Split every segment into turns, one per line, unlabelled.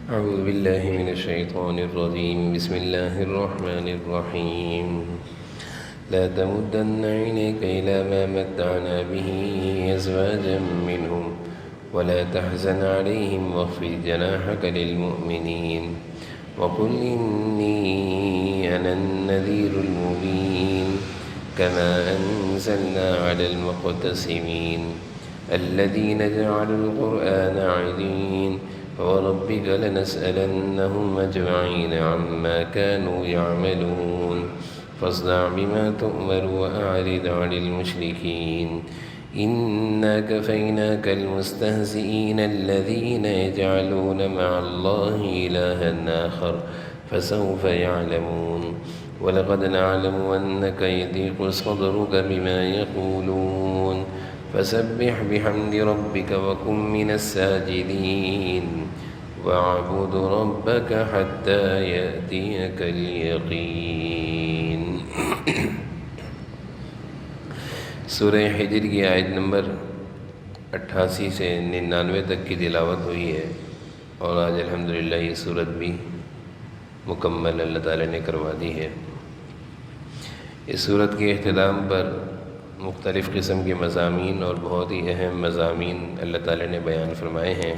أعوذ بالله من الشيطان الرجيم. بسم الله الرحمن الرحيم. لا تمدن عينيك إلى ما متعنا به أزواجا منهم ولا تحزن عليهم واخفض جناحك للمؤمنين وقل إني أنا النذير المبين كما أنزلنا على المقتسمين الذين جعلوا القرآن عضين وربك لنسألنهم أجمعين عما كانوا يعملون فاصدع بما تؤمر وأعرض عن المشركين إنا كفيناك المستهزئين الذين يجعلون مع الله إلها آخر فسوف يعلمون ولقد نعلم أنك يضيق صدرك بما يقولون فسبح بحمد ربك وكن من الساجدين واعبد ربك حتى يأتيك اليقين. سورہ حجر کی آیت نمبر 88 سے 99 تک کی تلاوت ہوئی ہے اور آج الحمدللہ یہ سورت بھی مکمل اللہ تعالی نے کروا دی ہے. اس سورت کے اختتام پر مختلف قسم کے مضامین اور بہت ہی اہم مضامین اللہ تعالی نے بیان فرمائے ہیں.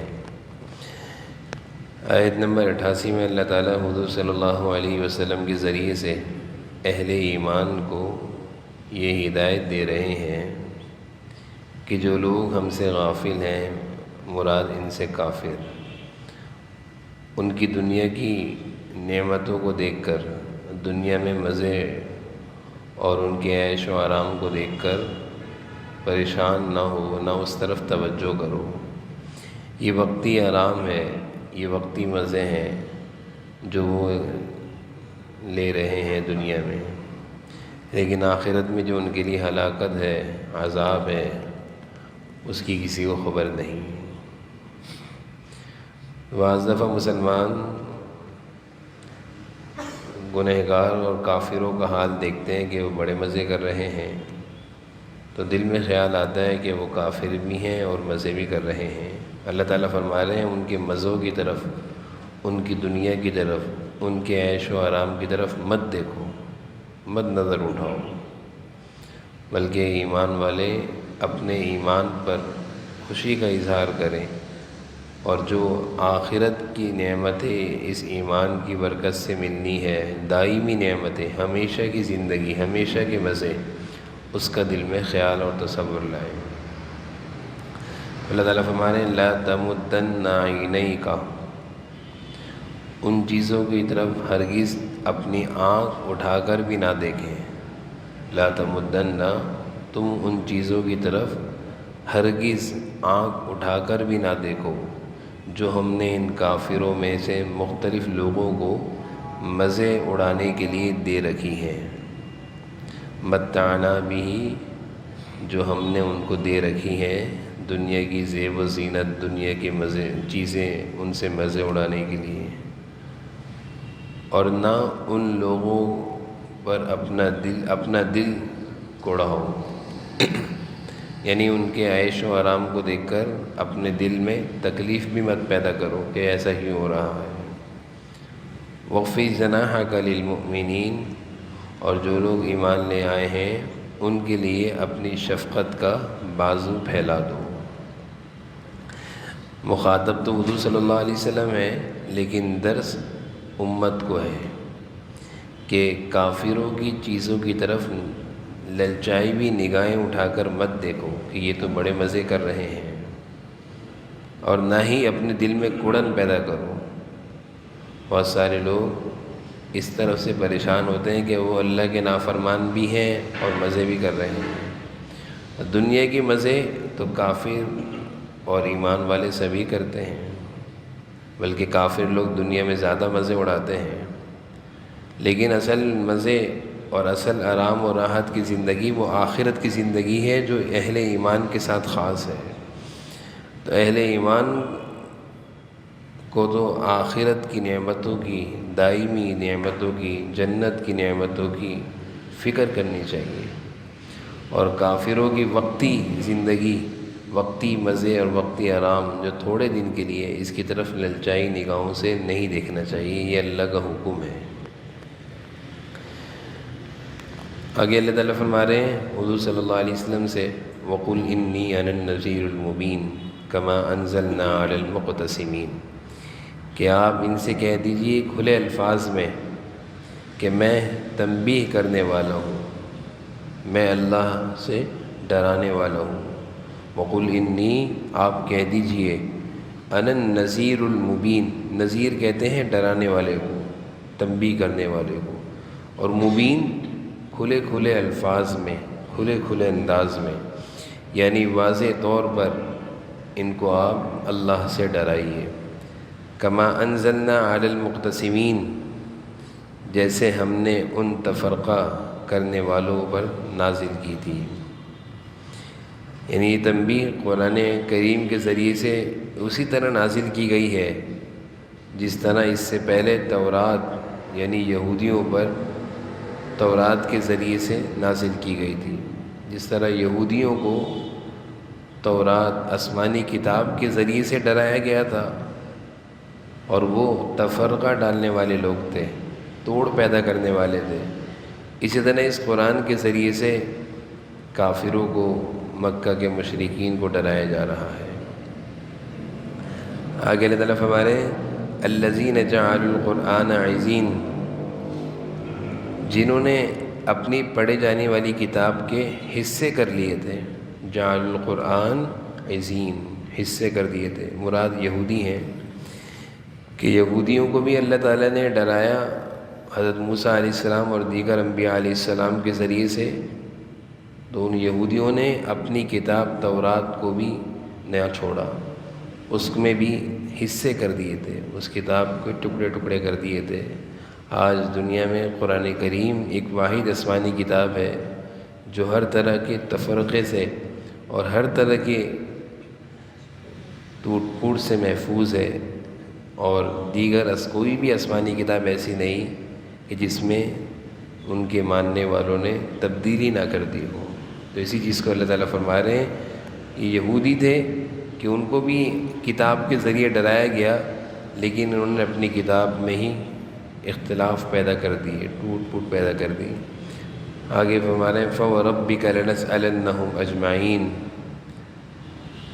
آیت نمبر 88 میں اللہ تعالی حضور صلی اللہ علیہ وسلم کے ذریعے سے اہل ایمان کو یہ ہدایت دے رہے ہیں کہ جو لوگ ہم سے غافل ہیں، مراد ان سے کافر، ان کی دنیا کی نعمتوں کو دیکھ کر، دنیا میں مزے اور ان کے عیش و آرام کو دیکھ کر پریشان نہ ہو، نہ اس طرف توجہ کرو. یہ وقتی آرام ہے، یہ وقتی مزے ہیں جو وہ لے رہے ہیں دنیا میں، لیکن آخرت میں جو ان کے لیے ہلاکت ہے، عذاب ہے، اس کی کسی کو خبر نہیں. بعض دفعہ مسلمان گنہگار اور کافروں کا حال دیکھتے ہیں کہ وہ بڑے مزے کر رہے ہیں تو دل میں خیال آتا ہے کہ وہ کافر بھی ہیں اور مزے بھی کر رہے ہیں. اللہ تعالیٰ فرما رہے ہیں ان کے مزوں کی طرف، ان کی دنیا کی طرف، ان کے عیش و آرام کی طرف مت دیکھو، مت نظر اٹھاؤ، بلکہ ایمان والے اپنے ایمان پر خوشی کا اظہار کریں اور جو آخرت کی نعمتیں اس ایمان کی برکت سے ملنی ہے، دائمی نعمتیں، ہمیشہ کی زندگی، ہمیشہ کے مزے، اس کا دل میں خیال اور تصور لائیں. اللہ تعالیٰ فرما رہے ہیں لا تمدن عینیک، ان چیزوں کی طرف ہرگز اپنی آنکھ اٹھا کر بھی نہ دیکھیں. لا تمدن، تم ان چیزوں کی طرف ہرگز آنکھ اٹھا کر بھی نہ دیکھو جو ہم نے ان کافروں میں سے مختلف لوگوں کو مزے اڑانے کے لیے دے رکھی ہیں. متعنا بھی، جو ہم نے ان کو دے رکھی ہیں دنیا کی زیب و زینت، دنیا کے مزے، چیزیں، ان سے مزے اڑانے کے لیے، اور نہ ان لوگوں پر اپنا دل کوڑاؤ یعنی ان کے عیش و آرام کو دیکھ کر اپنے دل میں تکلیف بھی مت پیدا کرو کہ ایسا ہی ہو رہا ہے. وَخْفِضْ جَنَاحَكَ لِلْمُؤْمِنِينَ، اور جو لوگ ایمان لے آئے ہیں ان کے لیے اپنی شفقت کا بازو پھیلا دو. مخاطب تو حضور صلی اللہ علیہ وسلم ہے، لیکن درس امت کو ہے کہ کافروں کی چیزوں کی طرف للچائی بھی نگاہیں اٹھا کر مت دیکھو کہ یہ تو بڑے مزے کر رہے ہیں، اور نہ ہی اپنے دل میں کڑن پیدا کرو. بہت سارے لوگ اس طرف سے پریشان ہوتے ہیں کہ وہ اللہ کے نافرمان بھی ہیں اور مزے بھی کر رہے ہیں. دنیا کے مزے تو کافر اور ایمان والے سبھی کرتے ہیں، بلکہ کافر لوگ دنیا میں زیادہ مزے اڑاتے ہیں، لیکن اصل مزے اور اصل آرام و راحت کی زندگی وہ آخرت کی زندگی ہے جو اہل ایمان کے ساتھ خاص ہے. تو اہل ایمان کو تو آخرت کی نعمتوں کی، دائمی نعمتوں کی، جنت کی نعمتوں کی فکر کرنی چاہیے، اور کافروں کی وقتی زندگی وقتی مزے اور وقتی آرام جو تھوڑے دن کے لیے، اس کی طرف للچائی نگاہوں سے نہیں دیکھنا چاہیے، یہ اللہ کا حکم ہے۔ آگے اللہ تعالیٰ فرما رہے ہیں حضور صلی اللہ علیہ وسلم سے، وَقُلْ إِنِّي أَنَا النَّذِيرُ الْمُبِينُ كَمَا أَنزَلْنَا عَلَى الْمُقْتَسِمِينَ، کہ آپ ان سے کہہ دیجئے کھلے الفاظ میں کہ میں تنبیہ کرنے والا ہوں، میں اللہ سے ڈرانے والا ہوں۔ وَقُلْ إِنِّي، آپ کہہ دیجئے، أَنَا النَّذِيرُ الْمُبِينُ، نذیر کہتے ہیں ڈرانے والے کو، تنبیہ کرنے والے کو، اور مبین کھلے کھلے الفاظ میں، کھلے کھلے انداز میں، یعنی واضح طور پر ان کو آپ اللہ سے ڈرائیے۔ کما انزلنا علی المقتسمین، جیسے ہم نے ان تفرقہ کرنے والوں پر نازل کی تھی۔ یعنی یہ تنبیہ قرآن کریم کے ذریعے سے اسی طرح نازل کی گئی ہے جس طرح اس سے پہلے تورات یعنی یہودیوں پر تورات کے ذریعے سے نازل کی گئی تھی۔ جس طرح یہودیوں کو تورات آسمانی کتاب کے ذریعے سے ڈرایا گیا تھا، اور وہ تفرقہ ڈالنے والے لوگ تھے، توڑ پیدا کرنے والے تھے، اسی طرح اس قرآن کے ذریعے سے کافروں کو، مکہ کے مشرکین کو ڈرایا جا رہا ہے۔ آگے اللہ تعالیٰ فرما رہے ہیں الذین جعلوا القرآن عضین، جنہوں نے اپنی پڑھے جانے والی کتاب کے حصے کر لیے تھے۔ جعلوا القرآن عضین، حصے کر دیے تھے، مراد یہودی ہیں کہ یہودیوں کو بھی اللہ تعالیٰ نے ڈرایا حضرت موسیٰ علیہ السلام اور دیگر انبیاء علیہ السلام کے ذریعے سے، تو ان یہودیوں نے اپنی کتاب تورات کو بھی نیا چھوڑا، اس میں بھی حصے کر دیے تھے، اس کتاب کے ٹکڑے ٹکڑے کر دیے تھے۔ آج دنیا میں قرآن کریم ایک واحد آسمانی کتاب ہے جو ہر طرح کے تفرقے سے اور ہر طرح کے ٹوٹ پھوٹ سے محفوظ ہے، اور دیگر کوئی بھی آسمانی کتاب ایسی نہیں کہ جس میں ان کے ماننے والوں نے تبدیلی نہ کر دی ہو۔ تو اسی چیز کو اللہ تعالیٰ فرما رہے ہیں، یہ یہودی تھے کہ ان کو بھی کتاب کے ذریعے ڈرایا گیا، لیکن انہوں نے اپنی کتاب میں ہی اختلاف پیدا کر دیے، ٹوٹ پھوٹ پیدا کر دی۔ آگے فرما رہے ہیں فَوَرَبِّكَ لَنَسْأَلَنَّهُمْ أَجْمَعِينَ،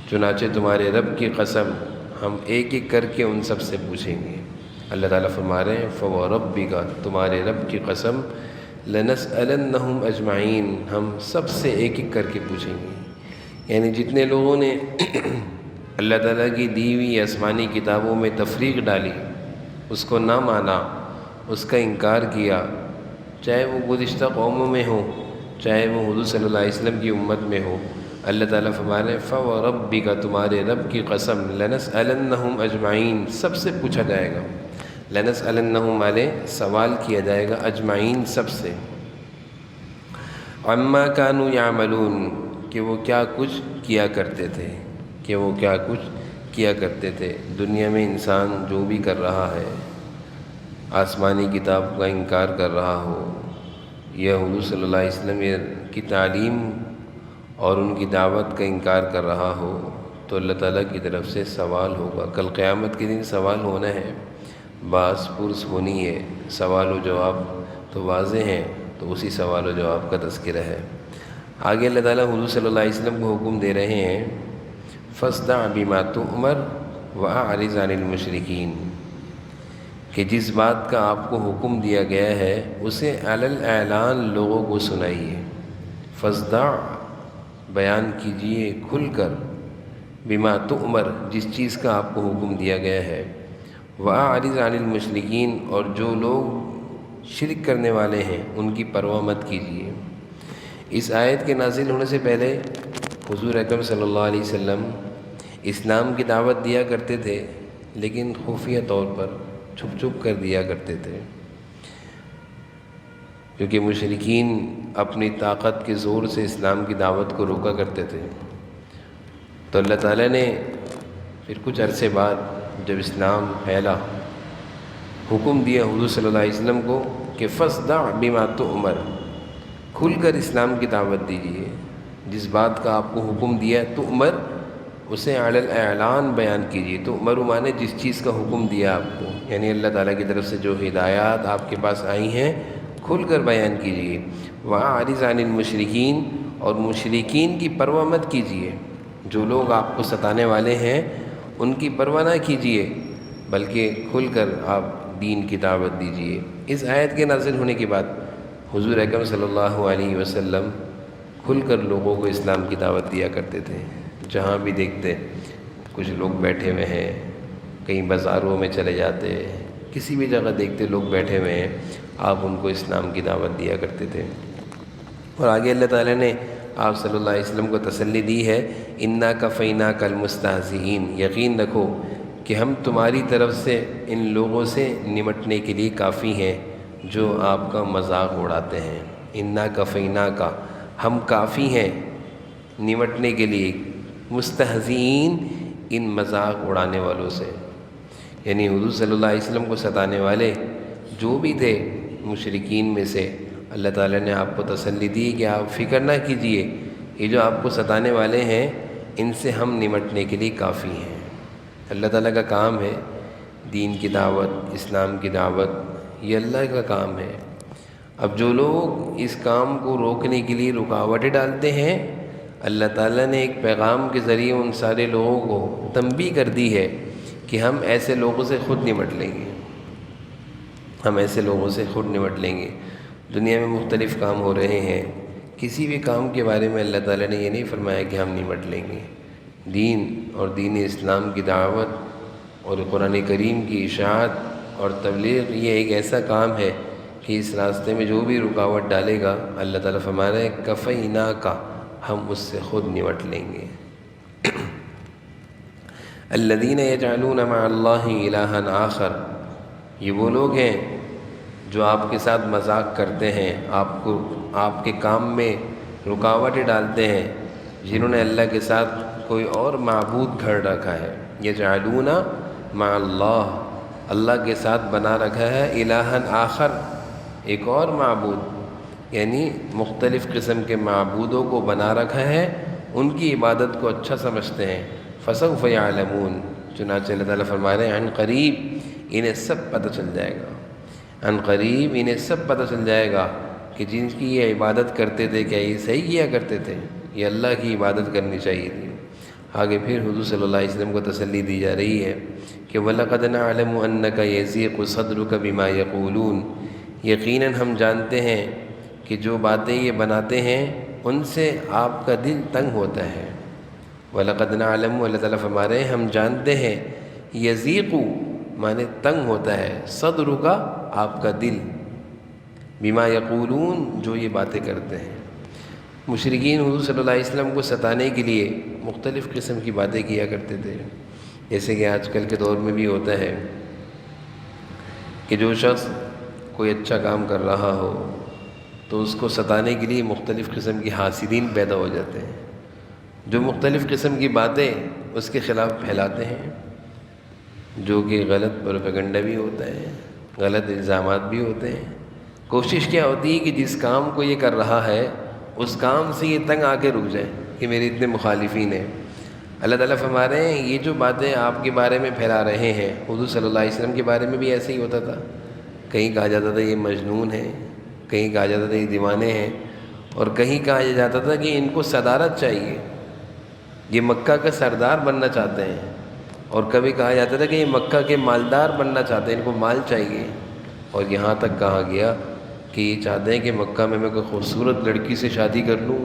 چنانچہ تمہارے رب کی قسم ہم ایک ایک کر کے ان سب سے پوچھیں گے۔ اللہ تعالیٰ فرما رہے ہیں فَوَرَبِّكَ، تمہارے رب کی قسم، لَنَسْأَلَنَّهُمْ أَجْمَعِينَ، ہم سب سے ایک ایک کر کے پوچھیں گے۔ یعنی جتنے لوگوں نے اللہ تعالیٰ کی دی ہوئی آسمانی کتابوں میں تفریق ڈالی، اس کو نہ مانا، اس کا انکار کیا، چاہے وہ گزشتہ قوموں میں ہو، چاہے وہ حضور صلی اللہ علیہ وسلم کی امت میں ہو، اللہ تعالیٰ فرما رہے ہیں فَوَرَبِّكَ، تمہارے رب کی قسم، لَنَسْأَلَنَّهُمْ أَجْمَعِينَ، سب سے پوچھا جائے گا۔ لَنَسْأَلَنَّهُمْ علیہ سوال کیا جائے گا، اجمعین سب سے، عَمَّا كَانُوا يَعْمَلُونَ، کہ وہ کیا کچھ کیا کرتے تھے، کہ وہ کیا کچھ کیا کرتے تھے۔ دنیا میں انسان جو بھی کر رہا ہے، آسمانی کتاب کا انکار کر رہا ہو، یا حضور صلی اللہ علیہ وسلم کی تعلیم اور ان کی دعوت کا انکار کر رہا ہو، تو اللہ تعالیٰ کی طرف سے سوال ہوگا۔ کل قیامت کے دن سوال ہونا ہے، باس پرس ہونی ہے، سوال و جواب تو واضح ہیں، تو اسی سوال و جواب کا تذکرہ ہے۔ آگے اللہ تعالیٰ حضور صلی اللہ علیہ وسلم کو حکم دے رہے ہیں فَاصْدَعْ بِمَا تُؤْمَرُ وَأَعْرِضْ عَنِ الْمُشْرِكِينَ، کہ جس بات کا آپ کو حکم دیا گیا ہے اسے علی الاعلان لوگوں کو سنائیے۔ فَاصْدَعْ، بیان کیجئے کھل کر، بما تؤمر، جس چیز کا آپ کو حکم دیا گیا ہے، وَأَعْرِضْ عَنِ الْمُشْرِكِينَ، اور جو لوگ شرک کرنے والے ہیں ان کی پرواہ مت کیجیے۔ اس آیت کے نازل ہونے سے پہلے حضور اکرم صلی اللہ علیہ وسلم اسلام کی دعوت دیا کرتے تھے، لیکن خفیہ طور پر، چھپ چھپ کر دیا کرتے تھے، کیونکہ مشرکین اپنی طاقت کے زور سے اسلام کی دعوت کو روکا کرتے تھے۔ تو اللہ تعالیٰ نے پھر کچھ عرصے بعد جب اسلام پھیلا، حکم دیا حضور صلی اللہ علیہ وسلم کو کہ فَاصْدَعْ بِمَا تُؤْمَرُ، کھل کر اسلام کی دعوت دیجیے، جس بات کا آپ کو حکم دیا تؤمر، اسے علی الاعلان بیان کیجیے۔ تو مانے جس چیز کا حکم دیا آپ کو، یعنی اللہ تعالیٰ کی طرف سے جو ہدایات آپ کے پاس آئی ہیں کھل کر بیان کیجیے۔ وَأَعْرِضْ عَنِ الْمُشْرِكِينَ، اور مشرکین کی پرواہ مت کیجیے، جو لوگ آپ کو ستانے والے ہیں ان کی پرواہ نہ کیجیے، بلکہ کھل کر آپ دین کی دعوت دیجیے۔ اس آیت کے نازل ہونے کے بعد حضور اکرم صلی اللہ علیہ وسلم کھل کر لوگوں کو اسلام کی دعوت دیا کرتے تھے۔ جہاں بھی دیکھتے کچھ لوگ بیٹھے ہوئے ہیں، کہیں بازاروں میں چلے جاتے، کسی بھی جگہ دیکھتے لوگ بیٹھے ہوئے ہیں، آپ ان کو اسلام کی دعوت دیا کرتے تھے۔ اور آگے اللہ تعالیٰ نے آپ صلی اللہ علیہ وسلم کو تسلی دی ہے، اِنَّا كَفَيْنَاكَ الْمُسْتَهْزِئِينَ، یقین رکھو کہ ہم تمہاری طرف سے ان لوگوں سے نمٹنے کے لیے کافی ہیں جو آپ کا مذاق اڑاتے ہیں۔ اِنَّا كَفَيْنَاكَ، ہم کافی ہیں نمٹنے کے لیے، مستہزئین، ان مذاق اڑانے والوں سے، یعنی حضور صلی اللہ علیہ وسلم کو ستانے والے جو بھی تھے مشرکین میں سے، اللہ تعالیٰ نے آپ کو تسلی دی کہ آپ فکر نہ کیجئے، یہ جو آپ کو ستانے والے ہیں ان سے ہم نمٹنے کے لیے کافی ہیں۔ اللہ تعالیٰ کا کام ہے دین کی دعوت، اسلام کی دعوت، یہ اللہ کا کام ہے۔ اب جو لوگ اس کام کو روکنے کے لیے رکاوٹیں ڈالتے ہیں، اللہ تعالیٰ نے ایک پیغام کے ذریعے ان سارے لوگوں کو تنبیہ کر دی ہے کہ ہم ایسے لوگوں سے خود نمٹ لیں گے، ہم ایسے لوگوں سے خود نمٹ لیں گے۔ دنیا میں مختلف کام ہو رہے ہیں، کسی بھی کام کے بارے میں اللہ تعالیٰ نے یہ نہیں فرمایا کہ ہم نمٹ لیں گے۔ دین اور دین اسلام کی دعوت اور قرآن کریم کی اشاعت اور تبلیغ، یہ ایک ایسا کام ہے کہ اس راستے میں جو بھی رکاوٹ ڈالے گا، اللہ تعالیٰ فرما رہے ہیں کفیناک، ہم اس سے خود نمٹ لیں گے۔ الذین یجعلون مع اللہ الہا آخر، یہ وہ لوگ ہیں جو آپ کے ساتھ مذاق کرتے ہیں، آپ کے کام میں رکاوٹیں ڈالتے ہیں، جنہوں نے اللہ کے ساتھ کوئی اور معبود گھڑ رکھا ہے۔ یجعلون مع اللہ، اللہ کے ساتھ بنا رکھا ہے الہا آخر، ایک اور معبود، یعنی مختلف قسم کے معبودوں کو بنا رکھا ہے، ان کی عبادت کو اچھا سمجھتے ہیں۔ فسوف یعلمون، چنانچہ اللہ تعالیٰ فرما رہے ہیں عن قریب انہیں سب پتہ چل جائے گا، عن قریب انہیں سب پتہ چل جائے گا کہ جن کی یہ عبادت کرتے تھے کیا یہ صحیح کیا کرتے تھے، یہ اللہ کی عبادت کرنی چاہیے تھی۔ آگے پھر حضور صلی اللہ علیہ وسلم کو تسلی دی جا رہی ہے کہ وَلَقَدْ نَعْلَمُ أَنَّكَ يَضِيقُ صَدْرُكَ بِمَا يَقُولُونَ، یقیناً ہم جانتے ہیں کہ جو باتیں یہ بناتے ہیں ان سے آپ کا دل تنگ ہوتا ہے۔ وَلَقَدْ نَعْلَمُ، اللہ تعالیٰ فرما رہے ہیں ہم جانتے ہیں، یضیق مانے تنگ ہوتا ہے، صدرک آپ کا دل، بما یقولون جو یہ باتیں کرتے ہیں۔ مشرکین حضور صلی اللہ علیہ وسلم کو ستانے کے لیے مختلف قسم کی باتیں کیا کرتے تھے، جیسے کہ آج کل کے دور میں بھی ہوتا ہے کہ جو شخص کوئی اچھا کام کر رہا ہو تو اس کو ستانے کے لیے مختلف قسم کی حاسدین پیدا ہو جاتے ہیں، جو مختلف قسم کی باتیں اس کے خلاف پھیلاتے ہیں، جو کہ غلط پروپیگنڈا بھی ہوتا ہے، غلط الزامات بھی ہوتے ہیں۔ کوشش کیا ہوتی ہے کہ جس کام کو یہ کر رہا ہے اس کام سے یہ تنگ آ کے رک جائے کہ میرے اتنے مخالفین ہیں۔ اللہ تعالیٰ فرما رہے ہیں یہ جو باتیں آپ کے بارے میں پھیلا رہے ہیں، حضور صلی اللہ علیہ وسلم کے بارے میں بھی ایسے ہی ہوتا تھا، کہیں کہا جاتا تھا یہ مجنون ہیں، کہیں کہا جاتا تھا یہ دیوانے ہیں، اور کہیں کہا جاتا تھا کہ ان کو صدارت چاہیے، یہ مکہ کا سردار بننا چاہتے ہیں، اور کبھی کہا جاتا تھا کہ یہ مکہ کے مالدار بننا چاہتے ہیں، ان کو مال چاہیے، اور یہاں تک کہا گیا کہ یہ چاہتے ہیں کہ مکہ میں کوئی خوبصورت لڑکی سے شادی کر لوں،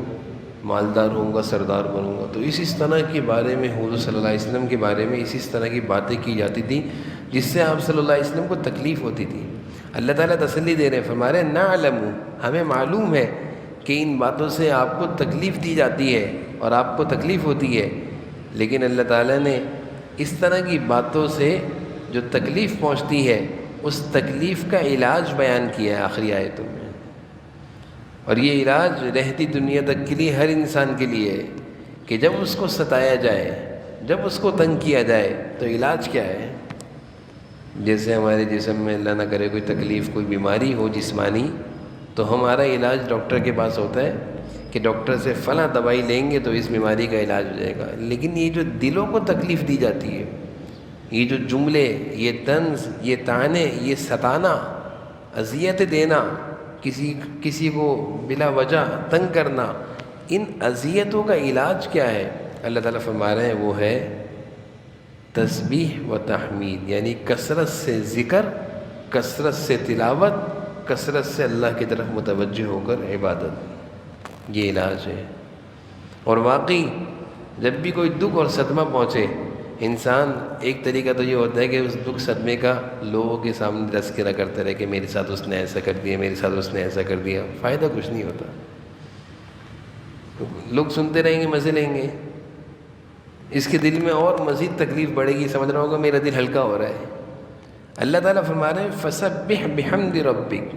مالدار ہوں گا، سردار بنوں گا۔ تو اس طرح کے بارے میں حضور صلی اللہ علیہ وسلم کے بارے میں اس طرح کی باتیں کی جاتی تھیں جس سے آپ صلی اللہ علیہ وسلم کو تکلیف ہوتی تھی۔ اللہ تعالیٰ تسلی دے رہے ہیں، فرما رہے ہیں نعلم، ہمیں معلوم ہے کہ ان باتوں سے آپ کو تکلیف دی جاتی ہے اور آپ کو تکلیف ہوتی ہے، لیکن اللہ تعالیٰ نے اس طرح کی باتوں سے جو تکلیف پہنچتی ہے اس تکلیف کا علاج بیان کیا ہے آخری آیتوں میں، اور یہ علاج رہتی دنیا تک کے لیے ہر انسان کے لیے ہے کہ جب اس کو ستایا جائے، جب اس کو تنگ کیا جائے تو علاج کیا ہے۔ جیسے ہمارے جسم میں اللہ نہ کرے کوئی تکلیف، کوئی بیماری ہو جسمانی، تو ہمارا علاج ڈاکٹر کے پاس ہوتا ہے کہ ڈاکٹر سے فلاں دوائی لیں گے تو اس بیماری کا علاج ہو جائے گا، لیکن یہ جو دلوں کو تکلیف دی جاتی ہے، یہ جو جملے، یہ طنز، یہ طعنے، یہ ستانا، اذیت دینا، کسی کو بلا وجہ تنگ کرنا، ان اذیتوں کا علاج کیا ہے؟ اللہ تعالیٰ فرما رہے ہیں وہ ہے تسبیح و تحمید، یعنی کثرت سے ذکر، کثرت سے تلاوت، کثرت سے اللہ کی طرف متوجہ ہو کر عبادت، یہ علاج ہے۔ اور واقعی جب بھی کوئی دکھ اور صدمہ پہنچے، انسان ایک طریقہ تو یہ ہوتا ہے کہ اس دکھ صدمے کا لوگوں کے سامنے تذکرہ کرتا رہے کہ میرے ساتھ اس نے ایسا کر دیا، میرے ساتھ اس نے ایسا کر دیا، فائدہ کچھ نہیں ہوتا، لوگ سنتے رہیں گے، مزے لیں گے، اس کے دل میں اور مزید تکلیف بڑھے گی، سمجھ رہا ہوگا میرا دل ہلکا ہو رہا ہے۔ اللہ تعالیٰ فرما رہے ہیں فسبح بحمد ربک،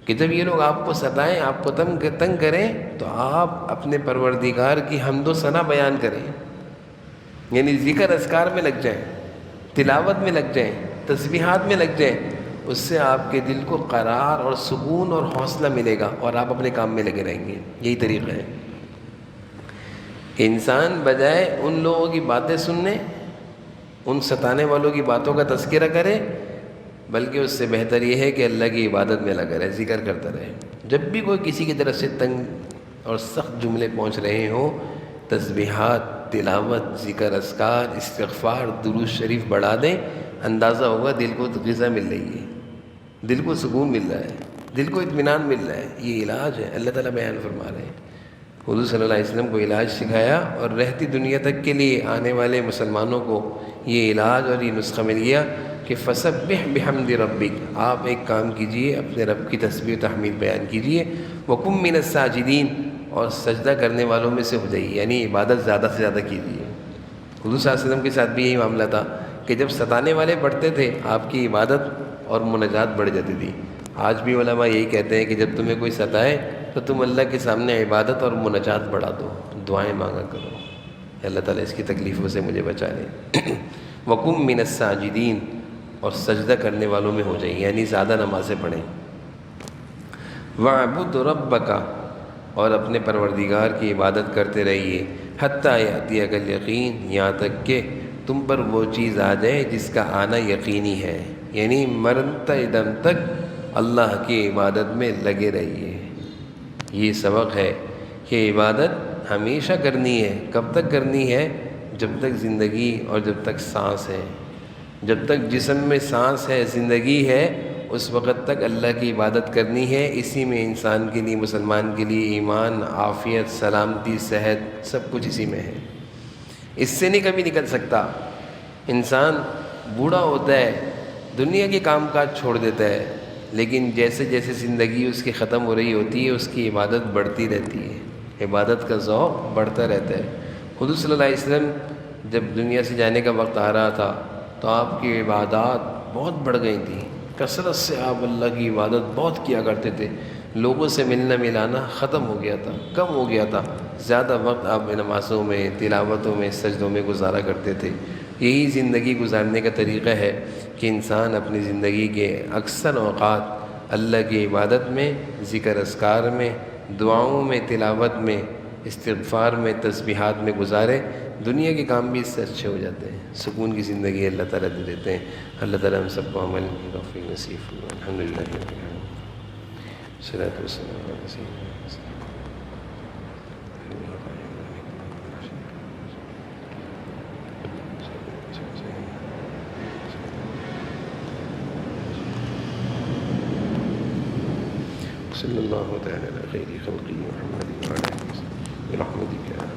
کہ جب یہ لوگ آپ کو ستائیں، آپ کو تنگ کریں، تو آپ اپنے پروردگار کی حمد و ثنا بیان کریں، یعنی ذکر اذکار میں لگ جائیں، تلاوت میں لگ جائیں، تسبیحات میں لگ جائیں، اس سے آپ کے دل کو قرار اور سکون اور حوصلہ ملے گا اور آپ اپنے کام میں لگے رہیں گے۔ یہی طریقہ ہے کہ انسان بجائے ان لوگوں کی باتیں سننے، ان ستانے والوں کی باتوں کا تذکرہ کرے، بلکہ اس سے بہتر یہ ہے کہ اللہ کی عبادت میں لگا رہے، ذکر کرتا رہے۔ جب بھی کوئی کسی کی طرف سے تنگ اور سخت جملے پہنچ رہے ہوں، تسبیحات، تلاوت، ذکر اذکار، استغفار، درود شریف بڑھا دیں، اندازہ ہوگا دل کو غذا مل رہی ہے، دل کو سکون مل رہا ہے، دل کو اطمینان مل رہا ہے۔ یہ علاج ہے، اللہ تعالیٰ بیان فرما رہے ہیں۔ حضور صلی اللہ علیہ وسلم کو علاج سکھایا، اور رہتی دنیا تک کے لیے آنے والے مسلمانوں کو یہ علاج اور یہ نسخہ مل گیا کہ فسبح بحمد ربک، آپ ایک کام کیجئے، اپنے رب کی تسبیح و تحمید بیان کیجئے، وکن من الساجدین، اور سجدہ کرنے والوں میں سے ہو جائیے، یعنی عبادت زیادہ سے زیادہ کیجیے۔ حضور صلی اللہ علیہ وسلم کے ساتھ بھی یہی معاملہ تھا کہ جب ستانے والے بڑھتے تھے، آپ کی عبادت اور مناجات بڑھ جاتی تھی۔ آج بھی علماء یہی کہتے ہیں کہ جب تمہیں کوئی ستائے تو تم اللہ کے سامنے عبادت اور مناجات بڑھا دو، دعائیں مانگا کرو، اللہ تعالیٰ اس کی تکلیفوں سے مجھے بچا لے۔ وَقُم مِّنَ السَّاجِدِينَ، اور سجدہ کرنے والوں میں ہو جائیے، یعنی زیادہ نمازیں پڑھیں۔ وَاعْبُدْ رَبَّكَ، اور اپنے پروردگار کی عبادت کرتے رہیے، حتیٰ یأتیک الیقین، یہاں تک کہ تم پر وہ چیز آ جائے جس کا آنا یقینی ہے، یعنی مرتے دم تک اللہ کی عبادت میں لگے رہیے۔ یہ سبق ہے کہ عبادت ہمیشہ کرنی ہے۔ کب تک کرنی ہے؟ جب تک زندگی اور جب تک سانس ہے، جب تک جسم میں سانس ہے، زندگی ہے، اس وقت تک اللہ کی عبادت کرنی ہے۔ اسی میں انسان کے لیے، مسلمان کے لیے ایمان، عافیت، سلامتی، صحت، سب کچھ اسی میں ہے، اس سے نہیں کبھی نکل سکتا۔ انسان بوڑھا ہوتا ہے، دنیا کے کام کاج چھوڑ دیتا ہے، لیکن جیسے جیسے زندگی اس کی ختم ہو رہی ہوتی ہے، اس کی عبادت بڑھتی رہتی ہے، عبادت کا ذوق بڑھتا رہتا ہے۔ حضور صلی اللہ علیہ وسلم جب دنیا سے جانے کا وقت آ رہا تھا تو آپ کی عبادات بہت بڑھ گئی تھیں، کثرت سے آپ اللہ کی عبادت بہت کیا کرتے تھے، لوگوں سے ملنا ملانا ختم ہو گیا تھا، کم ہو گیا تھا، زیادہ وقت آپ نمازوں میں، تلاوتوں میں، سجدوں میں گزارا کرتے تھے۔ یہی زندگی گزارنے کا طریقہ ہے کہ انسان اپنی زندگی کے اکثر اوقات اللہ کی عبادت میں، ذکر اذکار میں، دعاؤں میں، تلاوت میں، استغفار میں، تسبیحات میں گزارے۔ دنیا کے کام بھی اس سے اچھے ہو جاتے ہیں، سکون کی زندگی اللہ تعالیٰ دے دیتے ہیں۔ اللہ تعالیٰ ہم سب کو عمل کی توفیق نصیب فرمائے۔ الحمدللہ رب العالمین، والصلاۃ والسلام علی سیدنا صلی اللہ تعالیٰ علی خیر خلقہ محمد وعلی آلہ وصحبہ برحمتک۔